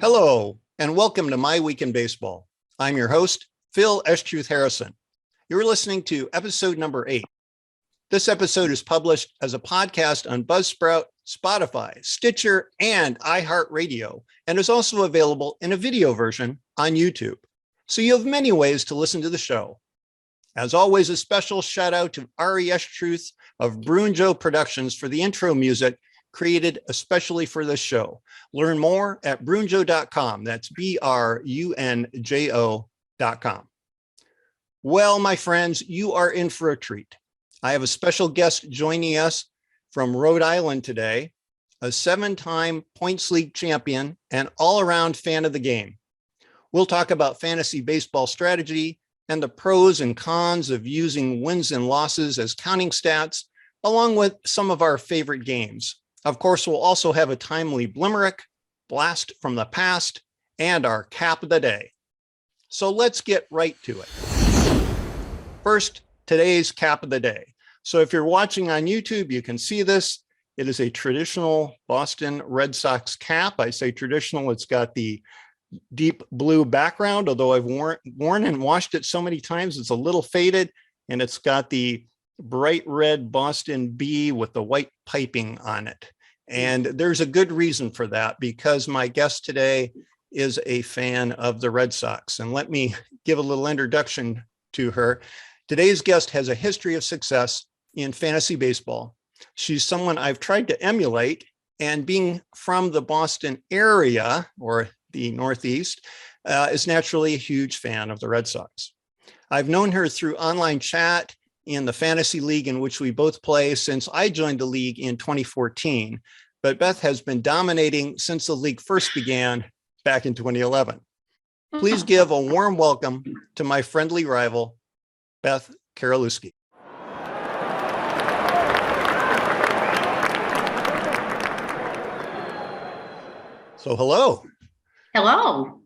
Hello, and welcome to My Week in Baseball. I'm your host, Phil Estruth Harrison. You're listening to episode number 8. This episode is published as a podcast on Buzzsprout, Spotify, Stitcher, and iHeartRadio, and is also available in a video version on YouTube. So you have many ways to listen to the show. As always, a special shout out to Ari Estruth of Brunjo Productions for the intro music created especially for this show. Learn more at brunjo.com. That's BRUNJO.com. Well, my friends, you are in for a treat. I have a special guest joining us from Rhode Island today, a 7-time Points League champion and all-around fan of the game. We'll talk about fantasy baseball strategy and the pros and cons of using wins and losses as counting stats, along with some of our favorite games. Of course, we'll also have a timely Blimerick, blast from the past, and our cap of the day. So let's get right to it. First, today's cap of the day. So if you're watching on YouTube, you can see this. It is a traditional Boston Red Sox cap. I say traditional, it's got the deep blue background, although I've worn and washed it so many times, it's a little faded, and it's got the bright red Boston B with the white piping on it. And there's a good reason for that, because my guest today is a fan of the Red Sox. And let me give a little introduction to her. Today's guest has a history of success in fantasy baseball. She's someone I've tried to emulate, and being from the Boston area or the Northeast, is naturally a huge fan of the Red Sox. I've known her through online chat in the fantasy league in which we both play since I joined the league in 2014, but Beth has been dominating since the league first began back in 2011. Please give a warm welcome to my friendly rival, Beth Karolewski. So hello. Hello.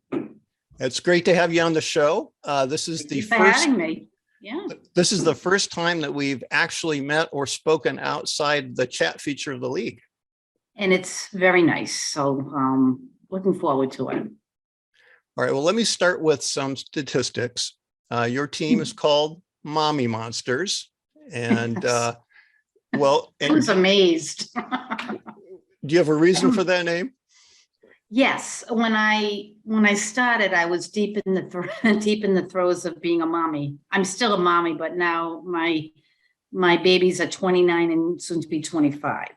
It's great to have you on the show. This is the first. Having me. Yeah. This is the first time that we've actually met or spoken outside the chat feature of the league. And it's very nice. So looking forward to it. All right. Well, let me start with some statistics. Your team is called Mommy Monsters. And well, I was amazed. Do you have a reason for that name? Yes. When I started, I was deep in the throes of being a mommy. I'm still a mommy, but now my babies are 29 and soon to be 25.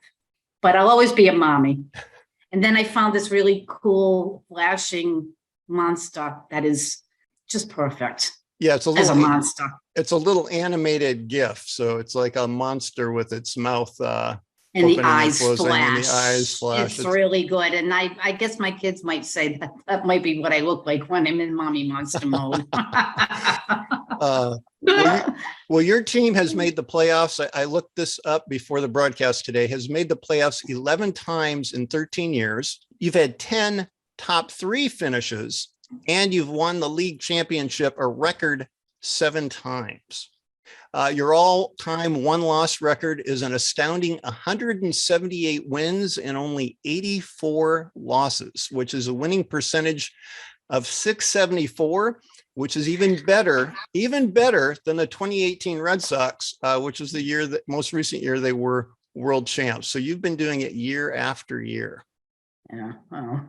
But I'll always be a mommy. And then I found this really cool flashing monster that is just perfect. Yeah, it's a as a monster. It's a little animated GIF. So it's like a monster with its mouth and the eyes flash. And the eyes flash. It's really good. And I guess my kids might say that might be what I look like when I'm in mommy monster mode. Well, your team has made the playoffs. I looked this up before the broadcast today, has made the playoffs 11 times in 13 years. You've had 10 top 3 finishes, and you've won the league championship a record 7 times. Your all-time one-loss record is an astounding 178 wins and only 84 losses, which is a winning percentage of .674, which is even better than the 2018 Red Sox, which was the year that most recent year they were world champs. So you've been doing it year after year. Yeah. Oh.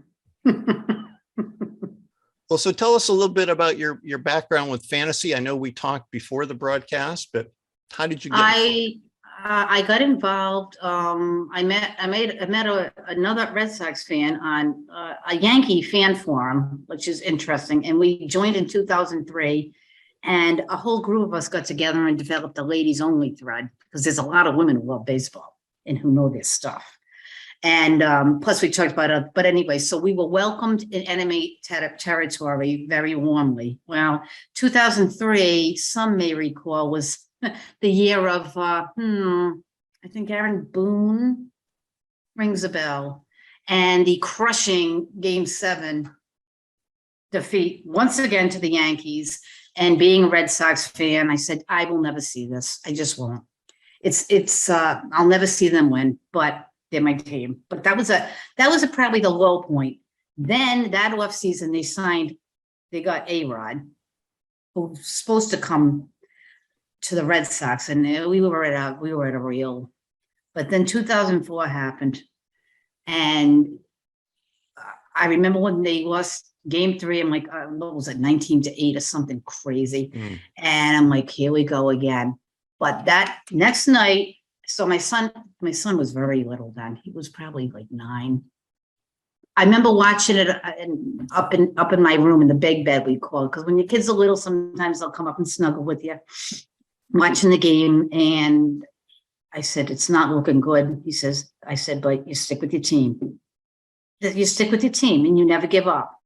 Well, so tell us a little bit about your background with fantasy. I know we talked before the broadcast, but how did you get involved? I got involved. I met another Red Sox fan on a Yankee fan forum, which is interesting. And we joined in 2003, and a whole group of us got together and developed a ladies only thread, because there's a lot of women who love baseball and who know this stuff. And plus we talked about it, but anyway, so we were welcomed in enemy territory very warmly. Well, 2003, some may recall, was the year of, I think Aaron Boone rings a bell, and the crushing Game 7 defeat once again to the Yankees. And being a Red Sox fan, I said, I will never see this. I just won't. I'll never see them win, but they're my team. But that was probably the low point. Then that off season, they got A-Rod, who was supposed to come to the Red Sox, and we were at a real, but then 2004 happened. And I remember when they lost game 3, I'm like, what was it, 19-8 or something crazy. And I'm like, here we go again. But that next night, so my son was very little then. He was probably like 9. I remember watching it up in my room in the big bed, we call it, because when your kids are little, sometimes they'll come up and snuggle with you, watching the game. And I said, it's not looking good. I said, but you stick with your team. You stick with your team and you never give up.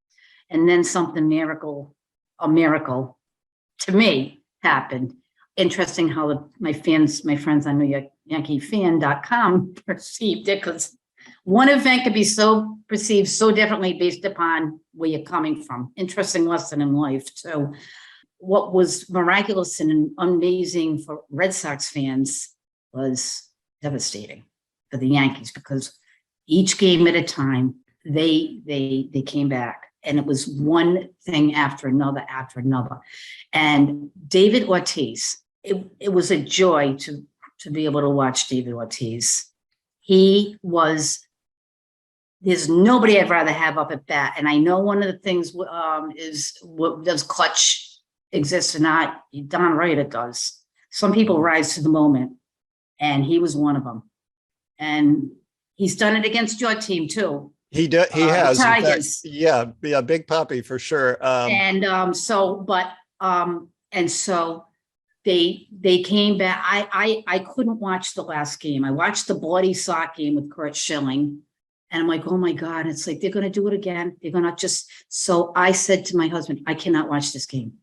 And then a miracle to me happened. Interesting how my friends on NewYorkYankeeFan.com perceived it, because one event could be so perceived so differently based upon where you're coming from. Interesting lesson in life. So what was miraculous and amazing for Red Sox fans was devastating for the Yankees, because each game at a time, they came back. And it was one thing after another. And David Ortiz, it was a joy to be able to watch David Ortiz. There's nobody I'd rather have up at bat. And I know one of the things is, does clutch exist or not? You're darn right it does. Some people rise to the moment, and he was one of them. And he's done it against your team too. He has. Tigers. Fact, yeah, Big Puppy for sure. So they came back. I couldn't watch the last game. I watched the bloody sock game with Kurt Schilling, and I'm like, oh my God, it's like they're going to do it again. They're going to just. So I said to my husband, I cannot watch this game.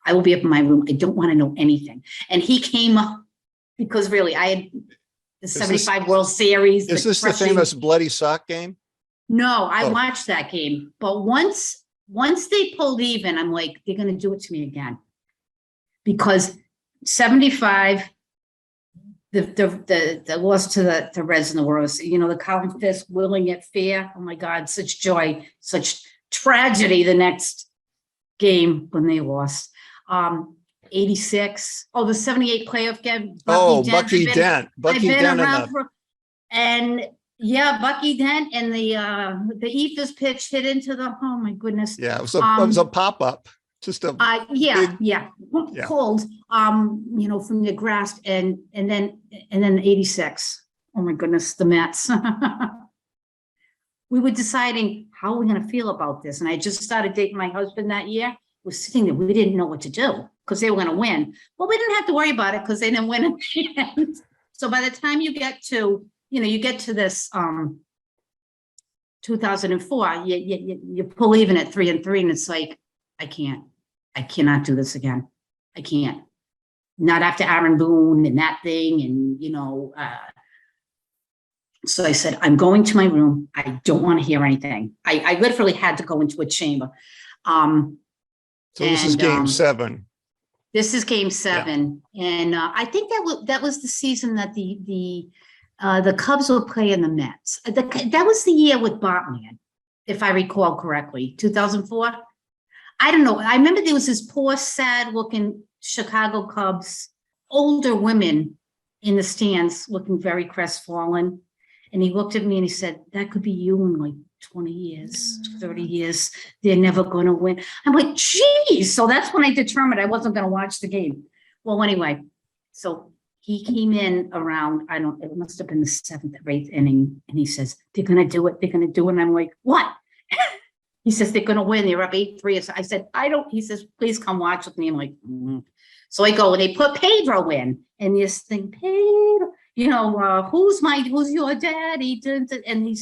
I will be up in my room. I don't want to know anything. And he came up because really I had the 75 World Series. Is this the famous bloody sock game? No, I watched that game, but once they pulled even, I'm like, they're going to do it to me again, because 75, the loss to the Reds and the Royals, the Colin Fisk willing it fair. Oh my God, such joy, such tragedy. The next game when they lost, 86. Oh, the 78 playoff game. Bucky Dent. Bucky Dent. Yeah, Bucky Dent, and the ethers pitch hit into the, oh my goodness. Yeah, it was a pop-up. Just a pulled from the grass, and then 86. Oh my goodness, the Mets. We were deciding how we're gonna feel about this. And I just started dating my husband that year. We're sitting there, we didn't know what to do because they were gonna win. Well, we didn't have to worry about it because they didn't win in the end. So by the time you get to this 2004, you pull even at 3-3, and it's like, I cannot do this again. I can't. Not after Aaron Boone and that thing, and so I said, I'm going to my room. I don't want to hear anything. I literally had to go into a chamber. So this is game 7. This is game 7, and I think that was the season that the Cubs were playing the Mets. That was the year with Bartman, if I recall correctly, 2004. I don't know. I remember there was this poor, sad-looking Chicago Cubs, older women in the stands looking very crestfallen. And he looked at me and he said, that could be you in like 20 years, 30 years. They're never going to win. I'm like, geez. So that's when I determined I wasn't going to watch the game. Well, anyway, so he came in around, it must have been the 7th or 8th inning. And he says, they're going to do it. They're going to do it. And I'm like, what? He says, they're going to win. They're up 8-3. I said, he says, please come watch with me. I'm like, So I go, and they put Pedro in. And this thing, Pedro, who's your daddy? And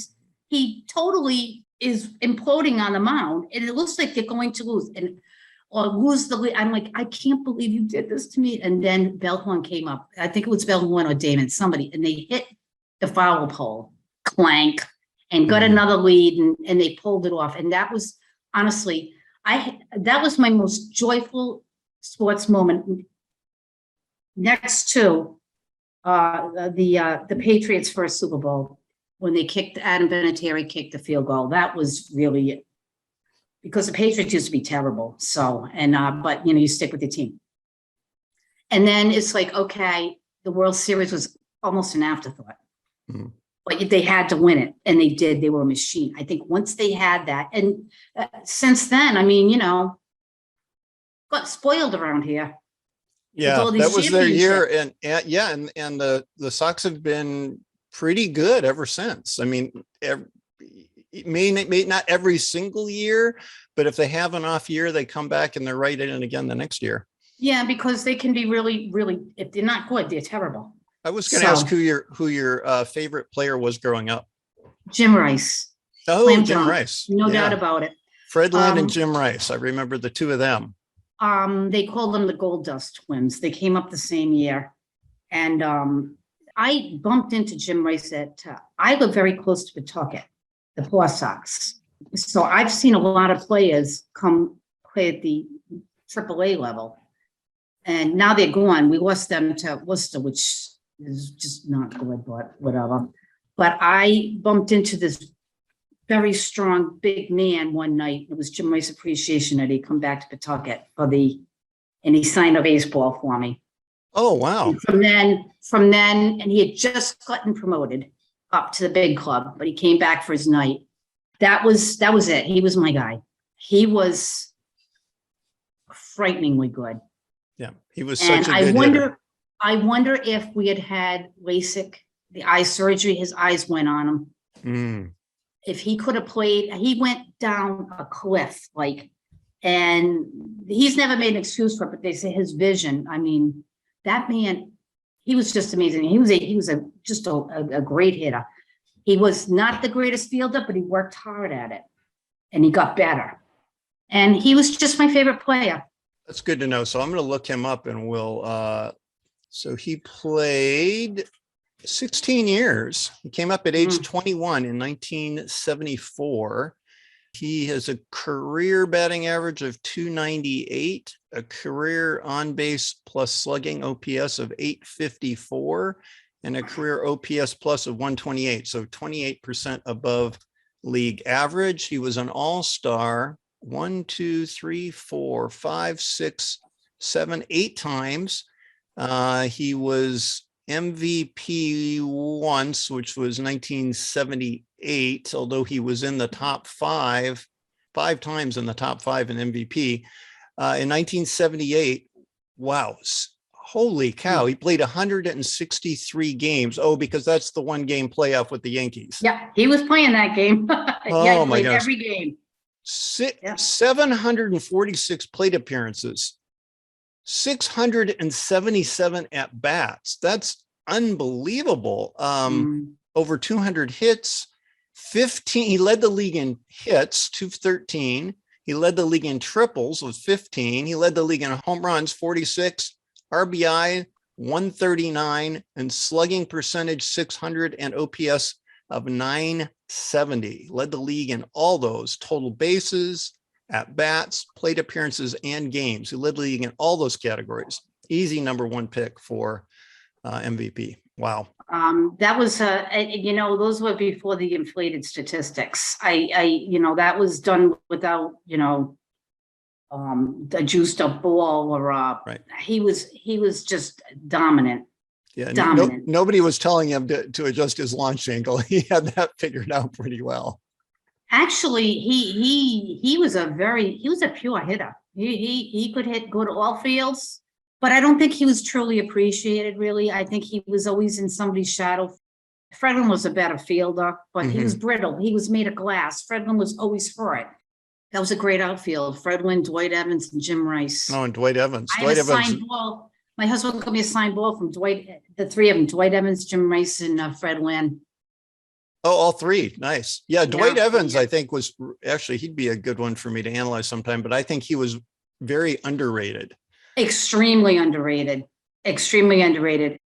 he totally is imploding on the mound. And it looks like they're going to lose. Or lose the lead. I'm like, I can't believe you did this to me. And then Bellhorn came up. I think it was Bellhorn or Damon, somebody. And they hit the foul pole, clank, and got another lead, and they pulled it off. And that was, honestly, that was my most joyful sports moment, next to the Patriots' first Super Bowl, when they Adam Vinatieri kicked the field goal. That was really because the Patriots used to be terrible. So, but you stick with your team. And then it's like, okay, the World Series was almost an afterthought. Mhm. But they had to win it, and they did. They were a machine. I think once they had that, and since then, got spoiled around here. Yeah, all these that was their year, championships. and the Sox have been pretty good ever since. I mean, may not every single year, but if they have an off year, they come back and they're right in it again the next year. Yeah, because they can be really, really. If they're not good, they're terrible. I was going to ask who your favorite player was growing up. Jim Rice. Oh, Slam Jim dunk. Rice. No Yeah. doubt about it. Fred Lynn and Jim Rice. I remember the two of them. They called them the Gold Dust Twins. They came up the same year. And I bumped into Jim Rice I live very close to Pawtucket, the PawSox. So I've seen a lot of players come play at the AAA level. And now they're gone. We lost them to Worcester, which is just not good, but whatever. But I bumped into this very strong big man one night. It was Jim Rice Appreciation Night. He come back to Pawtucket and he signed a baseball for me. Oh, wow. And from then, and he had just gotten promoted up to the big club, but he came back for his night. That was it. He was my guy. He was frighteningly good. Yeah, he was such a good hitter. I wonder if we had LASIK, the eye surgery, his eyes went on him. Mm. If he could have played, he went down a cliff, and he's never made an excuse for it, but they say his vision. I mean, that man, he was just amazing. He was just a great hitter. He was not the greatest fielder, but he worked hard at it, and he got better. And he was just my favorite player. That's good to know. So I'm going to look him up, and so he played 16 years. He came up at age 21 in 1974. He has a career batting average of 298, a career on base plus slugging OPS of 854, and a career OPS plus of 128. So 28% above league average. He was an all-star 8 times. He was MVP once, which was 1978, although he was in the top five times in the top five in MVP. In 1978, wow, holy cow, he played 163 games. Oh, because that's the one game playoff with the Yankees. Yeah, he was playing that game. Oh, my gosh. Every game. 746 plate appearances, 677 at bats. That's unbelievable. Over 200 hits, 15. He led the league in hits, 213. He led the league in triples with 15. He led the league in home runs, 46, RBI, 139, and slugging percentage, 600, and OPS of 970. Led the league in all those: total bases, at bats, plate appearances, and games. He led the league in all those categories. Easy number one pick for MVP. Wow. That was those were before the inflated statistics. That was done without a juiced up ball or right. He was just dominant. Yeah, nobody was telling him to adjust his launch angle. He had that figured out pretty well. Actually, he was a pure hitter. He could go to all fields, but I don't think he was truly appreciated, really. I think he was always in somebody's shadow. Fredlin was a better fielder, but he was brittle. He was made of glass. Fredlin was always hurt. That was a great outfield. Fredlin, Dwight Evans, and Jim Rice. Oh, and Dwight Evans. I had a signed ball. My husband got me a signed ball from Dwight, the three of them, Dwight Evans, Jim Rice, and Fred Lynn. Oh, all three. Nice. Yeah, Dwight Evans, I think, was actually, he'd be a good one for me to analyze sometime, but I think he was very underrated. Extremely underrated. Extremely underrated.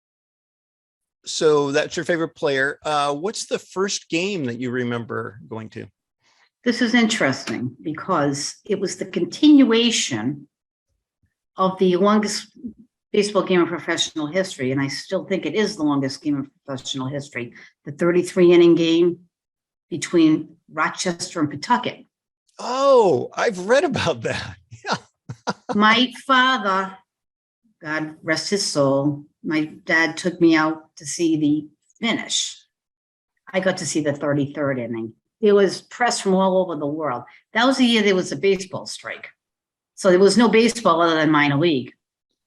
So that's your favorite player. What's the first game that you remember going to? This is interesting because it was the continuation of the longest baseball game in professional history, and I still think it is the longest game in professional history, the 33-inning game between Rochester and Pawtucket. Oh, I've read about that. Yeah. My father, God rest his soul, my dad took me out to see the finish. I got to see the 33rd inning. There was press from all over the world. That was the year there was a baseball strike. So there was no baseball other than minor league.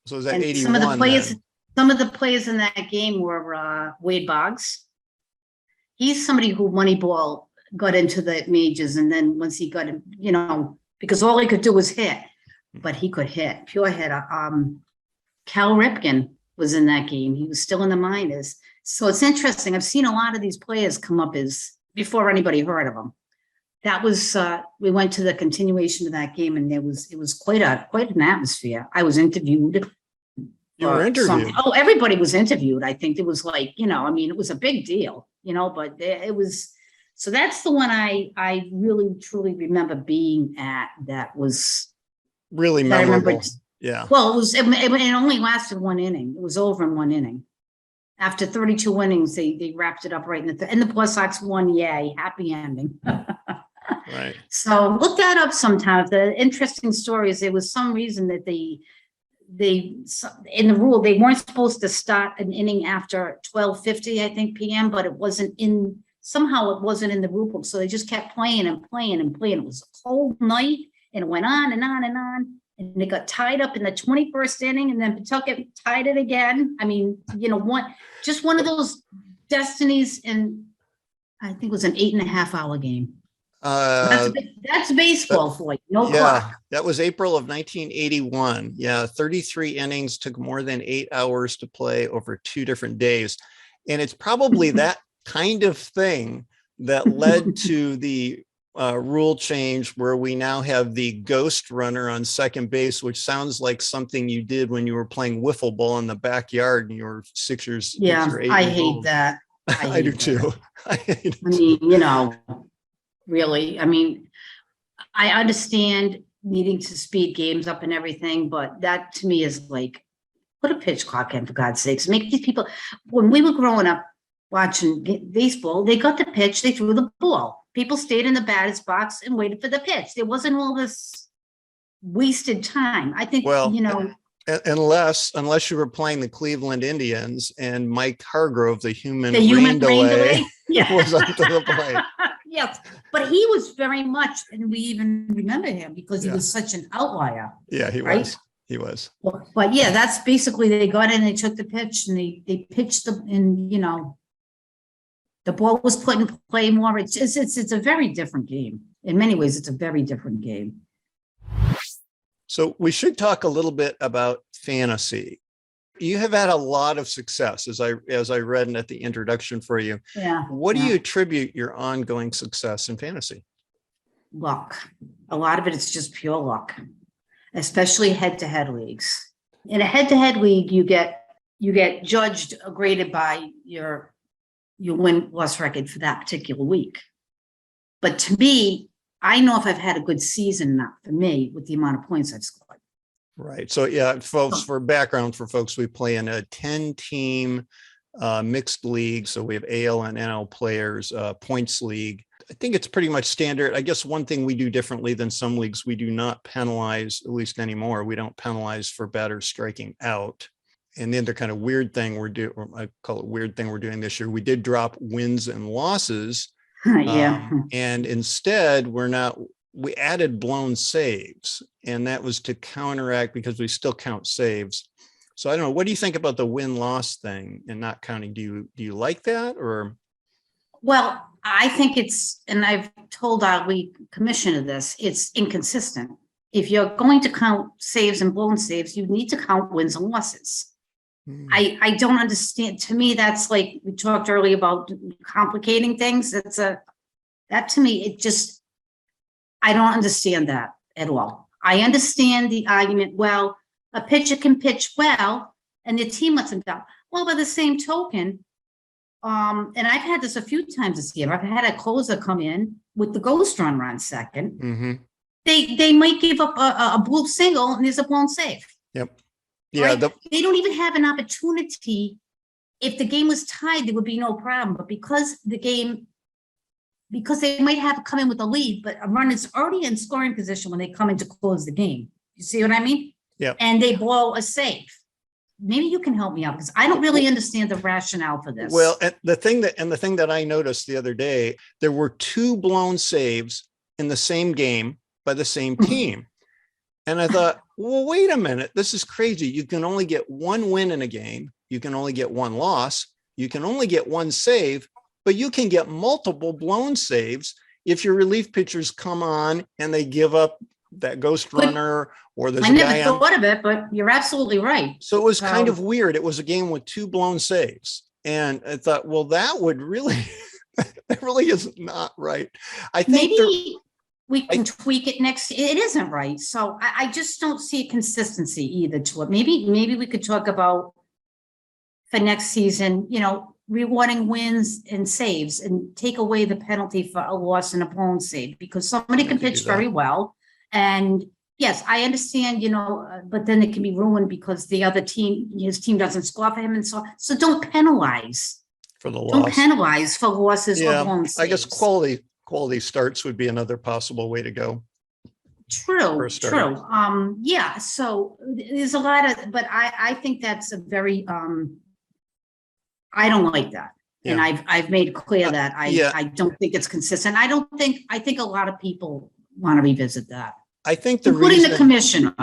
So is that And 81 some of the players, then? some of the players in that game were Wade Boggs. He's somebody who Moneyball got into the majors, and then once he got him, because all he could do was hit, but he could hit, pure hitter. Cal Ripken was in that game. He was still in the minors. So it's interesting. I've seen a lot of these players come up as before anybody heard of them. That was we went to the continuation of that game, and it was quite an atmosphere. I was interviewed. You were interviewed. Oh, everybody was interviewed. I think it was like, it was a big deal, but it was, so that's the one I really truly remember being at. That was really memorable. Yeah. Well, it only lasted one inning. It was over in one inning. After 32 innings, they wrapped it up right in the PawSox won. Yay, happy ending. Right. So look that up sometime. The interesting story is there was some reason that they in the rule they weren't supposed to start an inning after 12:50, I think, p.m., but it wasn't in the rule book, so they just kept playing and playing and playing. It was a cold night, and it went on and on and on, and it got tied up in the 21st inning, and then Pawtucket tied it again. I mean, one of those destinies, and I think it was an 8.5-hour game. That's baseball for you. No clock. That was April of 1981. Yeah, 33 innings, took more than 8 hours to play over 2 different days. And it's probably that kind of thing that led to the rule change where we now have the ghost runner on second base, which sounds like something you did when you were playing wiffle ball in the backyard and you were 6 years. Yeah, 6 or 8 I years hate old. that. I do too. I mean, really, I mean, I understand needing to speed games up and everything, but that to me is like, put a pitch clock in, for God's sakes. Make these people, when we were growing up watching baseball, they got the pitch, they threw the ball. People stayed in the batter's box and waited for the pitch. There wasn't all this wasted time. I think, Well, unless you were playing the Cleveland Indians and Mike Hargrove, the human rain delay, yeah. was onto the plate. Yes, but he was very much, and we even remember him because he was such an outlier. Yeah, he right? was. He was. But yeah, that's basically, they got in, they took the pitch, and they pitched them, and the ball was put in play more. It's a very different game. In many ways, it's a very different game. So we should talk a little bit about fantasy. You have had a lot of success, as I read at the introduction for you. Yeah. What do you attribute your ongoing success in fantasy? Luck. A lot of it is just pure luck, especially head-to-head leagues. In a head-to-head league, you get judged, graded by your win-loss record for that particular week. But to me, I know if I've had a good season or not, for me, with the amount of points I've scored. Right. So yeah, folks, for background for folks, we play in a 10-team mixed league. So we have AL and NL players, points league. I think it's pretty much standard. I guess one thing we do differently than some leagues, we do not penalize, at least anymore, we don't penalize for batters striking out. And the other kind of weird thing I call it weird thing we're doing this year, we did drop wins and losses. Yeah. And instead, we added blown saves, and that was to counteract, because we still count saves. So I don't know, what do you think about the win-loss thing and not counting? Do you like that, or? Well, I think and I've told our league commissioner this, it's inconsistent. If you're going to count saves and blown saves, you need to count wins and losses. I don't understand. To me, that's like, we talked earlier about complicating things. That to me, I don't understand that at all. I understand the argument, well, a pitcher can pitch well and the team lets him down. Well, by the same token, and I've had this a few times this year, I've had a closer come in with the ghost runner on second. Mm-hmm. They might give up a bloop single and there's a blown save. Yep. Yeah. Right? They don't even have an opportunity. If the game was tied, there would be no problem. But because the game because they might have to come in with a lead, but a runner is already in scoring position when they come in to close the game. You see what I mean? Yeah. And they blow a save. Maybe you can help me out because I don't really understand the rationale for this. Well, and the thing that I noticed the other day, there were 2 blown saves in the same game by the same team. And I thought, well, wait a minute, this is crazy. You can only get 1 win in a game. You can only get 1 loss. You can only get 1 save, but you can get multiple blown saves if your relief pitchers come on and they give up that ghost runner, or there's I a never guy on. thought of it, but you're absolutely right. So it was kind of weird. It was a game with 2 blown saves. And I thought, well, that would really, that really is not right. I think maybe we can tweak it next. It isn't right. So I just don't see a consistency either to it. Maybe we could talk about for next season, rewarding wins and saves and take away the penalty for a loss and a blown save, because somebody can pitch very well. And yes, I understand, but then it can be ruined because the other team, his team doesn't score for him. And so don't penalize for the loss. Don't penalize for losses or blown saves. I guess quality starts would be another possible way to go. True. Yeah. So there's a lot of, but I think that's a very, I don't like that. Yeah. And I've made clear that I don't think it's consistent. I think a lot of people want to revisit that. I think including the commissioner.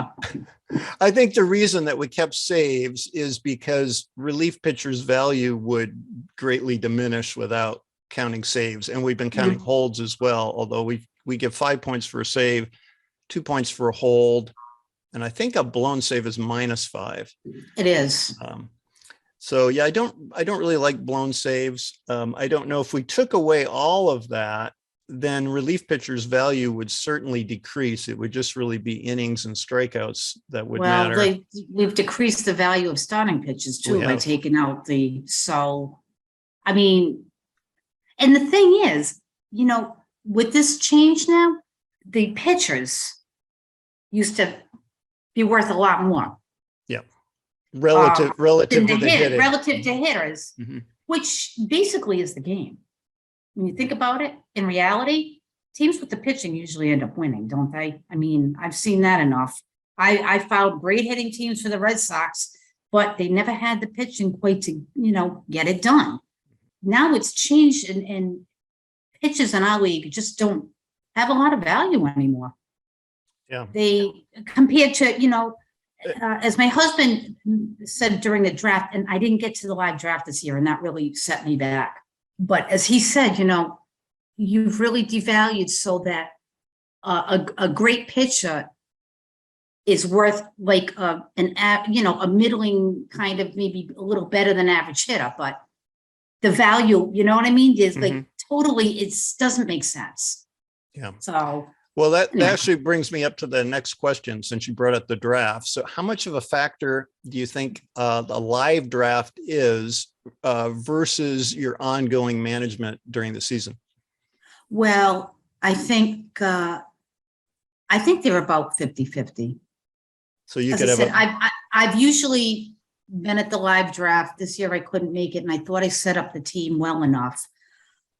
I think the reason that we kept saves is because relief pitchers' value would greatly diminish without counting saves. And we've been counting holds as well, although we give 5 points for a save, 2 points for a hold. And I think a blown save is -5. It is. So yeah, I don't really like blown saves. I don't know if we took away all of that, then relief pitchers' value would certainly decrease. It would just really be innings and strikeouts that would matter. Well, we've decreased the value of starting pitches too by taking out I mean, and the thing is, with this change now, the pitchers used to be worth a lot more. Yeah. Relative to hitters, which basically is the game. When you think about it, in reality, teams with the pitching usually end up winning, don't they? I mean, I've seen that enough. I found great hitting teams for the Red Sox, but they never had the pitching quite to, get it done. Now it's changed, and pitches in our league just don't have a lot of value anymore. Yeah. They, compared to, as my husband said during the draft, and I didn't get to the live draft this year, and that really set me back. But as he said, you've really devalued so that a great pitcher is worth like a middling kind of, maybe a little better than average hitter, but the value, you know what I mean? Is like totally, it doesn't make sense. Yeah. So. Well, that actually brings me up to the next question, since you brought up the draft. So how much of a factor do you think the live draft is versus your ongoing management during the season? Well, I think they're about 50-50. So you As could I have said, I've usually been at the live draft. This year I couldn't make it, and I thought I set up the team well enough.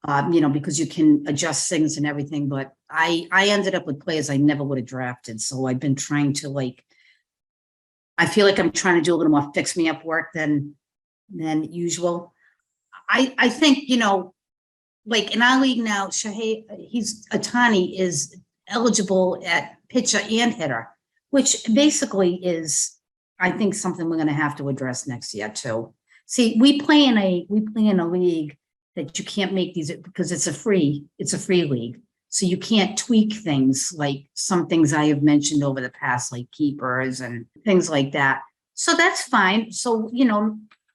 Because you can adjust things and everything, but I ended up with players I never would have drafted. So I've been trying to I feel like I'm trying to do a little more fix me up work than usual. I think, in our league now, Shohei Ohtani is eligible at pitcher and hitter, which basically is, I think, something we're going to have to address next year too. See, we play in a league that you can't make these, because it's a free league. So you can't tweak things like some things I have mentioned over the past, like keepers and things like that. So that's fine. So,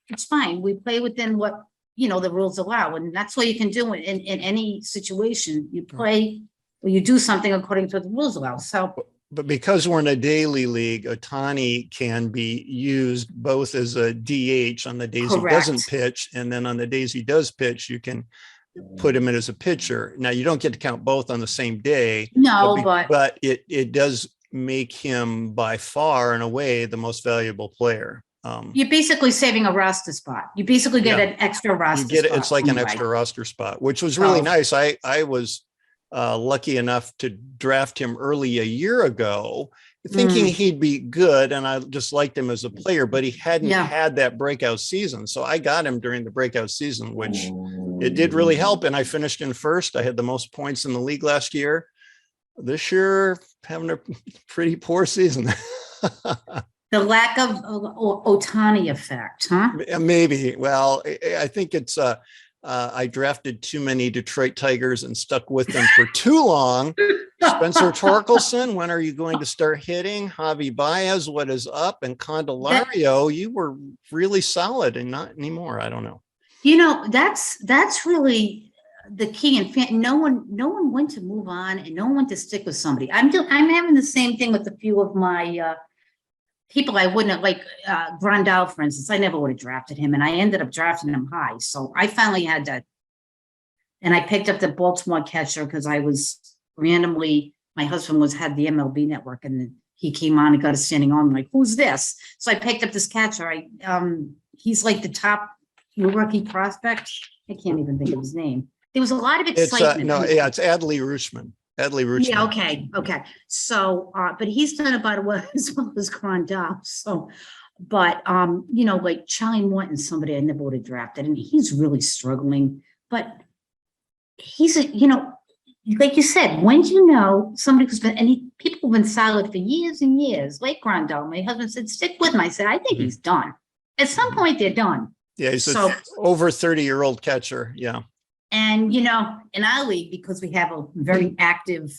it's fine. We play within what, the rules allow. And that's what you can do in any situation. You play or you do something according to what the rules allow. So. But because we're in a daily league, Ohtani can be used both as a DH on the days he doesn't pitch, and then on the days he does pitch, you can put him in as a pitcher. Now, you don't get to count both on the same day. No, but it does make him by far and away the most valuable player. You're basically saving a roster spot. You basically get Yeah. an extra roster you get it. spot It's like an anyway. extra roster spot, which was really Oh. nice. I was lucky enough to draft him early a year ago, thinking he'd be good. And I just liked him as a player, but he hadn't Yeah. had that breakout season. So I got him during the breakout season, which it did really help. And I finished in first. I had the most points in the league last year. This year, having a pretty poor season. The lack of Ohtani effect, huh? Maybe. Well, I think it's I drafted too many Detroit Tigers and stuck with them for too long. Spencer Torkelson, when are you going to start hitting? Javi Baez, what is up? And Candelario, you were really solid and not anymore. I don't know. You know, that's really the key. And no one went to move on, and no one went to stick with somebody. I'm having the same thing with a few of my people I wouldn't have, like Grandal, for instance. I never would have drafted him, and I ended up drafting him high. So I finally had to, and I picked up the Baltimore catcher because I was randomly, my husband had the MLB network, and he came on and got a standing arm. I'm like, who's this? So I picked up this catcher. He's like the top rookie prospect. I can't even think of his name. There was a lot of excitement. It's Adley Rutschman. Yeah, okay. So, but he's done about as well as Grandal. So, but like Charlie Morton, somebody I never would have drafted, and he's really struggling. But he's like you said, when do you know somebody who's been people have been solid for years and years, like Grandal. My husband said, stick with him. I said, I think he's done. At some point, they're done. Yeah, he's an over 30-year-old catcher. Yeah. And, in our league, because we have a very active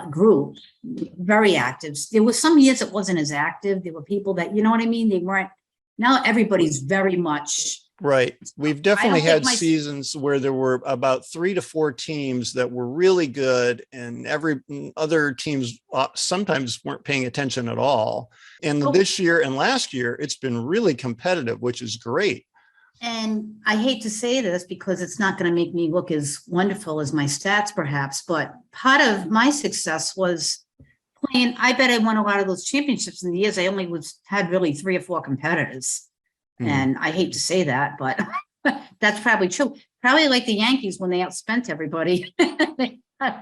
group, very active. There were some years it wasn't as active. There were people that, you know what I mean? They weren't. Now everybody's very much. Right. We've definitely had seasons where there were about 3 to 4 teams that were really good, and every other teams sometimes weren't paying attention at all. And this year and last year, it's been really competitive, which is great. And I hate to say this because it's not going to make me look as wonderful as my stats, perhaps, but part of my success was playing. I bet I won a lot of those championships in the years I only had really 3 or 4 competitors. And I hate to say that, but that's probably true. Probably like the Yankees when they outspent everybody.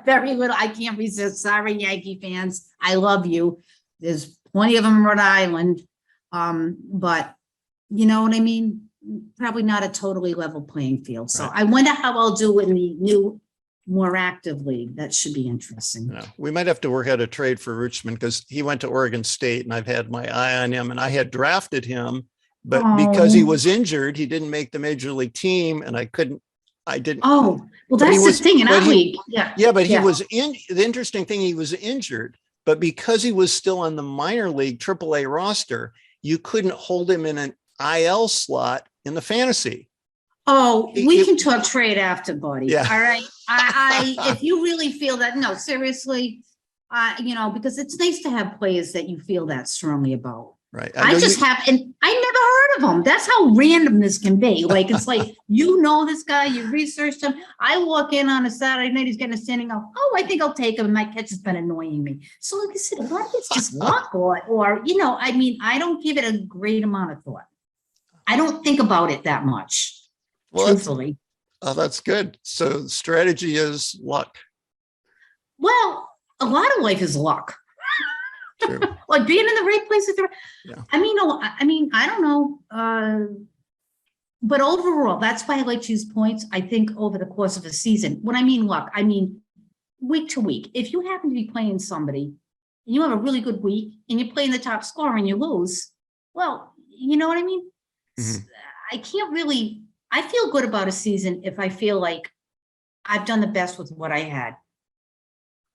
Very little. I can't resist. Sorry, Yankee fans. I love you. There's plenty of them in Rhode Island. But you know what I mean? Probably not a totally level playing field. So I wonder how I'll do in the new, more active league. That should be interesting. Yeah. We might have to work out a trade for Rutschman because he went to Oregon State and I've had my eye on him, and I had drafted him, but because he was injured, he didn't make the major league team, and I didn't. Oh, well, that's the thing in our league. Yeah. Yeah, but he was the interesting thing, he was injured, but because he was still on the minor league AAA roster, you couldn't hold him in an IL slot in the fantasy. Oh, we can talk trade after, buddy. Yeah. All right. If you really feel that, no, seriously, because it's nice to have players that you feel that strongly about. Right. And I never heard of them. That's how random this can be. Like, it's like, this guy, you researched him. I walk in on a Saturday night, he's getting a standing off. Oh, I think I'll take him. And my catch has been annoying me. So like I said, a lot of it's just luck or, I don't give it a great amount of thought. I don't think about it that much, truthfully. That's good. So strategy is luck. Well, a lot of life is luck. True. Like being in the right place at the right. I don't know. But overall, that's why I like to use points. I think over the course of a season, when I mean luck, I mean week to week. If you happen to be playing somebody and you have a really good week and you're playing the top scorer and you lose, well, you know what I mean? Mm-hmm. I feel good about a season if I feel like I've done the best with what I had.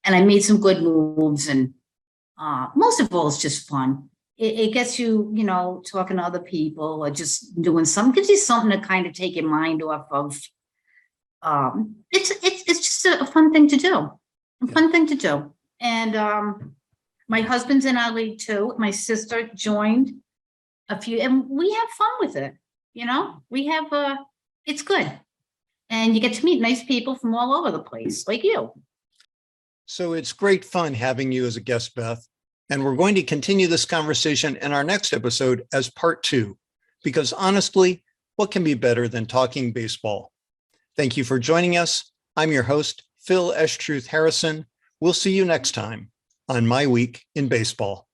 And I made some good moves, and most of all, it's just fun. It gets you, talking to other people or just doing something, gives you something to kind of take your mind off of. It's just a fun thing to do. And my husband's in our league too. My sister joined a few, and we have fun with it. We have, it's good. And you get to meet nice people from all over the place, like you. So it's great fun having you as a guest, Beth. And we're going to continue this conversation in our next episode as part 2, because honestly, what can be better than talking baseball? Thank you for joining us. I'm your host, Phil Eshtruth Harrison. We'll see you next time on My Week in Baseball.